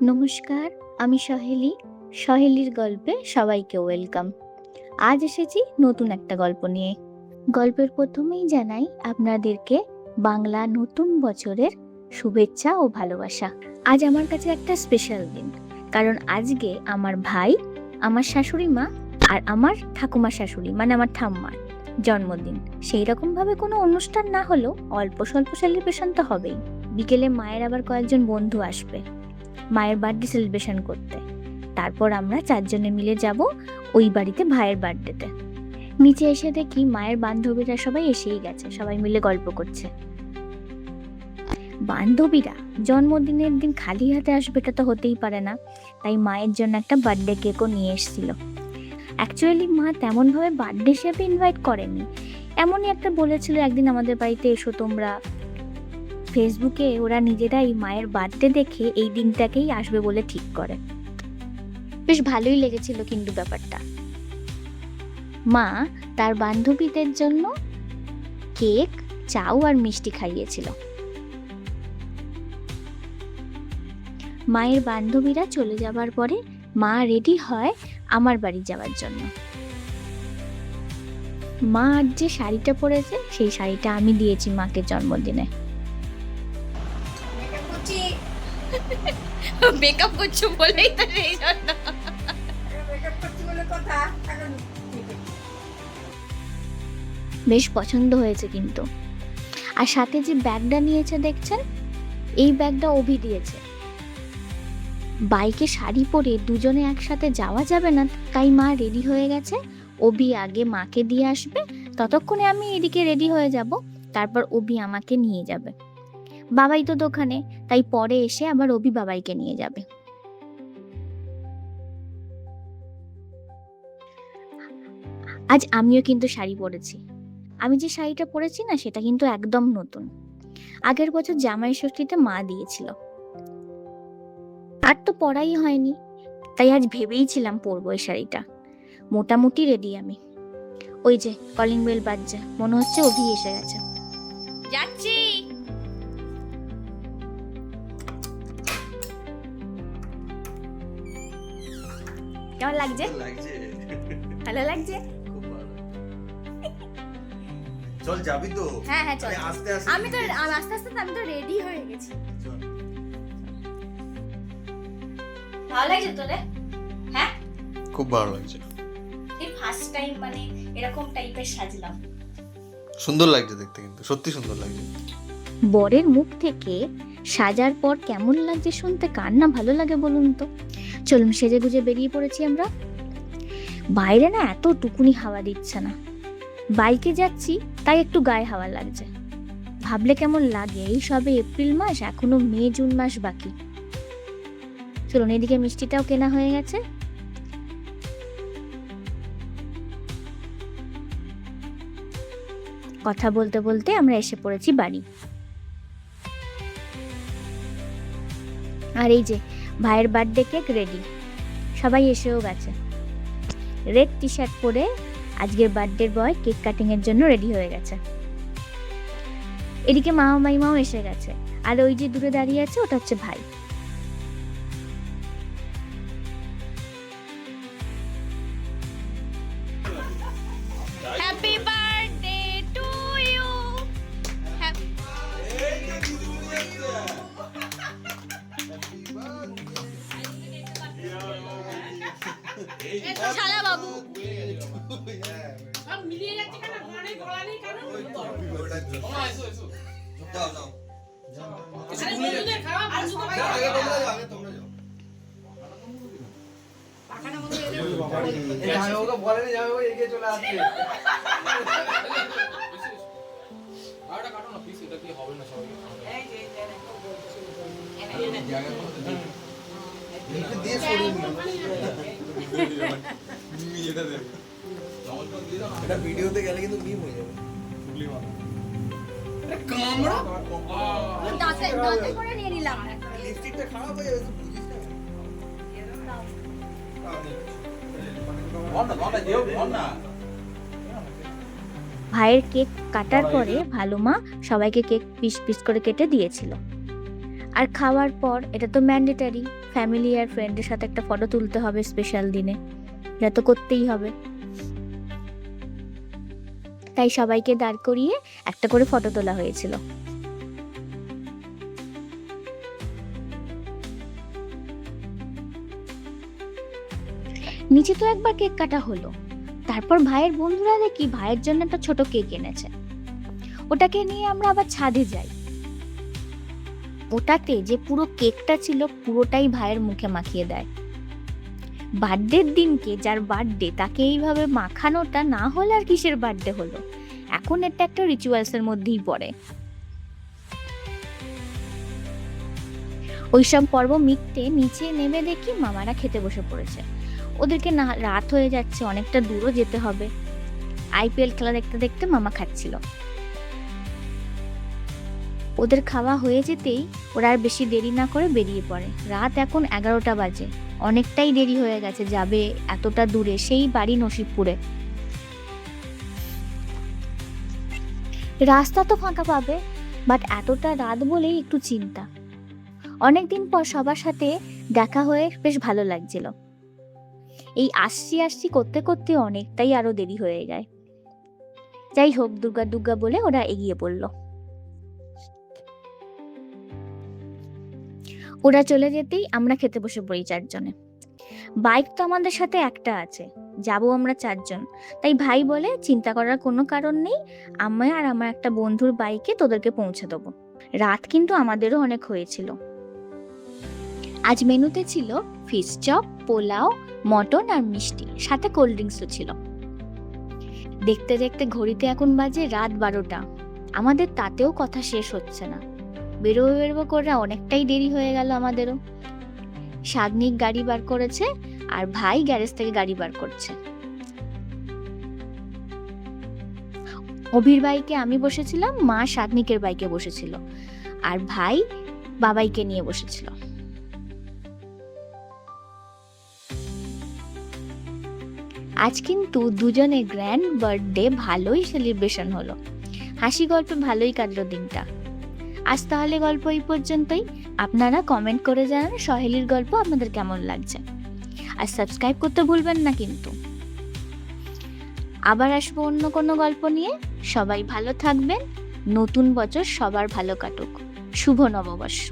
নমস্কার, আমি সহেলির গল্পে সবাইকে ওয়েলকাম। আজ এসেছি নতুন একটা গল্প নিয়ে। গল্পের প্রথমেই জানাই আপনাদেরকে বাংলা নতুন বছরের শুভেচ্ছা ও ভালোবাসা। আজ আমার কাছে একটা স্পেশাল দিন, কারণ আজকে আমার ভাই, আমার শাশুড়ি মা আর আমার ঠাকুমা শাশুড়ি মানে আমার ঠাম্মার জন্মদিন। সেই রকম ভাবে কোনো অনুষ্ঠান না হলেও অল্প স্বল্প সেলিব্রেশন তো হবেই। বিকেলে মায়ের আবার কয়েকজন বন্ধু আসবে মায়ের বার্থডে সেলিব্রেশন করতে। তারপর আমরা 4 জনে মিলে যাব ওই বাড়িতে ভাইয়ের বার্থডেতে। নিচে এসে দেখি মায়ের বান্ধবীরা সবাই এসেই গেছে, সবাই মিলে গল্প করছে। বান্ধবীরা জন্মদিনের দিন খালি হাতে আসবে এটা তো হতেই পারে না, তাই মায়ের জন্য একটা বার্থডে কেকও নিয়ে এসেছিল। অ্যাকচুয়ালি মা তেমনভাবে বার্থডে হিসেবে ইনভাইট করেনি, এমনই একটা বলেছিল একদিন আমাদের বাড়িতে এসো তোমরা। ফেসবুকে ওরা নিজেরাই মায়ের বার্থডে দেখে এই দিনটাকেই আসবে বলে ঠিক করে। বেশ ভালোই লেগেছিল কিন্তু ব্যাপারটা। মা তার বান্ধবীদের জন্য কেক, চাউ আর মিষ্টি খাইয়েছিল। মায়ের বান্ধবীরা চলে যাবার পরে মা রেডি হয় আমার বাড়ি যাওয়ার জন্য। মা আজ যে শাড়িটা পরেছে সেই শাড়িটা আমি দিয়েছি মাকে জন্মদিনে। মেকআপ করছো বলেই তো সেই জন্য বেশ পছন্দ হয়েছে কিন্তু। আর সাথে যে ব্যাগটা নিয়েছে দেখছেন, এই ব্যাগটা অভি দিয়েছে। বাইকে শাড়ি পরে দুজনে একসাথে যাওয়া যাবে না, তাই মা রেডি হয়ে গেছে। অভি আগে মাকে দিয়ে আসবে, ততক্ষণে আমি এদিকে রেডি হয়ে যাব, তারপর অভি আমাকে নিয়ে যাবে। বাবাই তো দোকানে, তাই পরে এসে আবার অভি বাবাইকে নিয়ে যাবে। আজ আমিও কিন্তু শাড়ি পরেছি। আমি যে শাড়িটা পরেছি না সেটা কিন্তু একদম নতুন, আগের বছর জামাই ষষ্ঠীতে মা দিয়েছিল। আর তো পরাই হয়নি, তাই আজ ভেবেইছিলাম পরবো এই শাড়িটা। মোটামুটি রেডি আমি। ওই যে কলিং বেল বাজছে, মনে হচ্ছে অভি এসে গেছে। যাচ্ছি। কেমন লাগছে? ভালো লাগছে? চল যাবি তো? হ্যাঁ হ্যাঁ চল। আস্তে আস্তে আমি আস্তে আস্তে আমি তো রেডি হয়ে গেছি। ভালো লাগছে তোরে? হ্যাঁ খুব ভালো লাগছে। এই ফার্স্ট টাইম মানে এরকম টাইপের সাজলাম। সুন্দর লাগছে দেখতে, কিন্তু সত্যি সুন্দর লাগছে। বরের মুখ থেকে সাজার পর কেমন লাগছে শুনতে কার না ভালো লাগে বলুন তো। চলুন সেজে গুজে বেরিয়ে পড়েছি আমরা। বাইরে না এত টুকুনি হাওয়া দিচ্ছে না, বাইকে যাচ্ছি তাই একটু গায়ে হাওয়া লাগছে। ভাবলে কেমন লাগে, এই সবে এপ্রিল মাস, এখনো মে জুন মাস বাকি। চলুন, এদিকে মিষ্টিটাও কেনা হয়ে গেছে। কথা বলতে বলতে আমরা এসে পড়েছি বাড়ি। আর এই যে ভাইয়ের বার্থডে কেক রেডি, সবাই এসেও গেছে। রেড টি শার্ট পরে আজকের বার্থডে বয় কেক কাটিং এর জন্য রেডি হয়ে গেছে। এদিকে মা মাইমাও এসে গেছে, আর ওই যে দূরে দাঁড়িয়ে আছে ওটা হচ্ছে ভাই। Happy birthday to you. শালা বাবু মিলিয়ে যাচ্ছে কেন? ঘরে গলা নেই কেন? যাও যাও। আরে বন্ধুদের খাওয়া আর সবাই আগে তোমরা যাও, আগে তোমরা যাও। পাখানা মতো এলে এই জামাইবাবুকে বলেনি, জামাইবাবু এগিয়ে চলে আসছে। আরেকটা কাটো না প্লিজ, এটা কি হবে না সবাই? এই যে একটু দিয়ে সরিয়ে নিও। এটা দেখ এটা ভিডিওতে গেলে কিন্তু মিম হয়ে যাবে। কামড়া দাঁতে করে নিয়ে নিলাম। লিপস্টিকটা খারাপ হয়ে যাবে, তুই বুঝিস না? ভাইয়ের কেক কাটার পরে ভালো মা সবাইকে কেক পিস পিস করে কেটে দিয়েছিল। আর খাওয়ার পর এটা তো ম্যান্ডেটারি, ফ্যামিলি আর ফ্রেন্ডের সাথে একটা ফটো তুলতে হবে স্পেশাল দিনে, এটা তো করতেই হবে। তাই সবাইকে দাঁড় করিয়ে একটা করে ফটো তোলা হয়েছিল। নিচে তো একবার কেক কাটা হলো, তারপর ভাইয়ের বন্ধুরা দেখি ভাইয়ের জন্য একটা ছোট কেক এনেছে, ওটাকে নিয়ে আমরা আবার ছাদে যাই। ওটাতে যে পুরো কেকটা ছিল পুরোটাই ভাইয়ের মুখে মাখিয়ে দেয়। বার্থডের দিনকে যার বার্থডে তাকে এইভাবে মাখানোটা না হলে আর কিসের বার্থডে হলো। এখন এটা একটা রিচুয়ালসের মধ্যেই পড়ে। ওইসব পর্ব মিটতে নিচে নেমে দেখি মামারা খেতে বসে পড়েছে। ওদেরকে না রাত হয়ে যাচ্ছে, অনেকটা দূরও যেতে হবে। আইপিএল খেলা দেখতে দেখতে মামা খাচ্ছিল। ওদের খাওয়া হয়ে যেতেই ওরা আর বেশি দেরি না করে বেরিয়ে পড়ে। রাত এখন 11টা বাজে, অনেকটাই দেরি হয়ে গেছে যাবে এতটা দূরে, সেই বাড়ি নসিবপুরে। রাস্তা তো ফাঁকা পাবে, বাট এতটা রাত বলেই একটু চিন্তা। অনেকদিন পর সবার সাথে দেখা হয়ে বেশ ভালো লাগছিল। এই আসছি করতে করতে অনেকটাই আরো দেরি হয়ে যায়। যাই হোক, দুর্গা দুর্গা বলে ওরা এগিয়ে পড়ল। ওরা চলে যেতেই আমরা খেতে বসে পড়ি 4 জনে। বাইক তো আমাদের সাথে একটা আছে, যাব আমরা 4 জন। তাই ভাই বলে চিন্তা করার কোনো কারণ নেই, আমি আর আমার একটা বন্ধুর বাইকে তোদেরকে পৌঁছে দেবো। রাত কিন্তু আমাদেরও অনেক হয়েছিল। আজ মেনুতে ছিল ফিশ চপ, পোলাও, মটন আর মিষ্টি, সাথে কোল্ড ড্রিঙ্কসও ছিল। দেখতে দেখতে ঘড়িতে এখন বাজে রাত 12টা। আমাদের তাতেও কথা শেষ হচ্ছে না। বেরোবো করে অনেকটাই দেরি হয়ে গেল আমাদেরও। সাগ্নিক গাড়ি বার করেছে আর ভাই গ্যারেজ থেকে গাড়ি বার করছে। অভির বাইকে আমি বসেছিলাম, মা সাগ্নিকের বাইকে বসেছিল, আর ভাই বাবাইকে নিয়ে বসেছিল। আজ কিন্তু দুজনের গ্র্যান্ড বার্থডে ভালোই সেলিব্রেশন হলো। হাসি গল্পে ভালোই কাটলো দিনটা। আজ তাহলে গল্প এই পর্যন্তই। আপনারা কমেন্ট করে জানান সহেলির গল্প আপনাদের কেমন লাগছে, আর সাবস্ক্রাইব করতে ভুলবেন না কিন্তু। আবার আসবো অন্য কোনো গল্প নিয়ে। সবাই ভালো থাকবেন। নতুন বছর সবার ভালো কাটুক। শুভ নববর্ষ।